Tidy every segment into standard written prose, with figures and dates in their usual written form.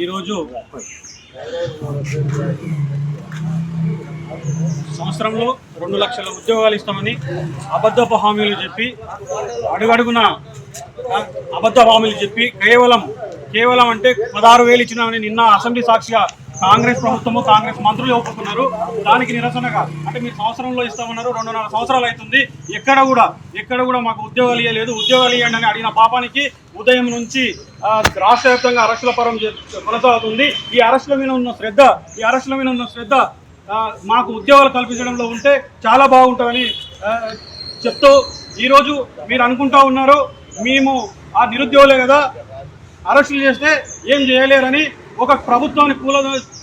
ఈరోజు సంవత్సరంలో 2 లక్షల ఉద్యోగాలు ఇస్తామని అబద్ధపు హామీలు చెప్పి అడుగడుగున అబద్ధపు హామీలు చెప్పి కేవలం అంటే 16,000 ఇచ్చినామని నిన్న అసెంబ్లీ సాక్షిగా కాంగ్రెస్ ప్రభుత్వము కాంగ్రెస్ మంత్రులు ఒప్పుకున్నారు. దానికి నిరసనగా అంటే మీరు సంవత్సరంలో ఇస్తామన్నారు, 2.5 సంవత్సరాలు అవుతుంది, ఎక్కడ కూడా మాకు ఉద్యోగాలు ఇవ్వలేదు. ఉద్యోగాలు ఇవ్వండి అని అడిగిన పాపానికి ఉదయం నుంచి రాష్ట్ర వ్యాప్తంగా అరెస్టుల పరం కొనసాగుతుంది. ఈ అరెస్టుల మీద ఉన్న శ్రద్ధ మాకు ఉద్యోగాలు కల్పించడంలో ఉంటే చాలా బాగుంటుందని చెప్తూ ఈరోజు మీరు అనుకుంటా ఉన్నారు మేము ఆ నిరుద్యోగులే కదా అరెస్టులు చేస్తే ఏం చేయలేరని. ఒక ప్రభుత్వాన్ని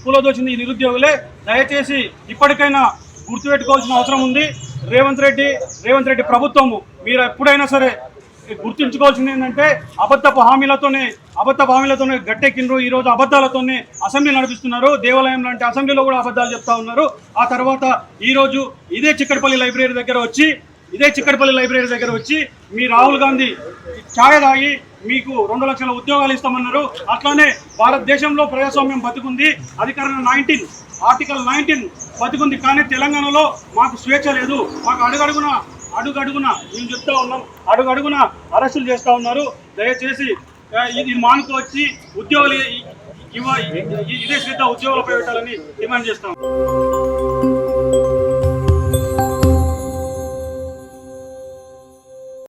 కూలదోచింది ఈ నిరుద్యోగులే. దయచేసి ఇప్పటికైనా గుర్తుపెట్టుకోవాల్సిన అవసరం ఉంది. రేవంత్ రెడ్డి ప్రభుత్వము మీరు ఎప్పుడైనా సరే గుర్తుంచుకోవాల్సింది ఏంటంటే అబద్ధపు హామీలతోనే గట్టెక్కినరు. ఈరోజు అబద్ధాలతోనే అసెంబ్లీ నడిపిస్తున్నారు. దేవాలయం లాంటి అసెంబ్లీలో కూడా అబద్ధాలు చెప్తా ఉన్నారు. ఆ తర్వాత ఈరోజు ఇదే చిక్కడపల్లి లైబ్రరీ దగ్గర వచ్చి మీ రాహుల్ గాంధీ ఛాయ తాగి మీకు 2 లక్షల ఉద్యోగాలు ఇస్తామన్నారు. అట్లానే భారతదేశంలో ప్రజాస్వామ్యం బతుకుంది, అధికారం ఆర్టికల్ 19 బతుకుంది. కానీ తెలంగాణలో మాకు స్వేచ్ఛ లేదు. మాకు అడుగడుగున మేము చెప్తా ఉన్నాం, అడుగడుగున అరెస్టులు చేస్తూ ఉన్నారు. దయచేసి ఇది మానుకోవచ్చి ఉద్యోగాలు ఇదే శ్రద్ధ ఉద్యోగాలపై పెట్టాలని డిమాండ్ చేస్తాం.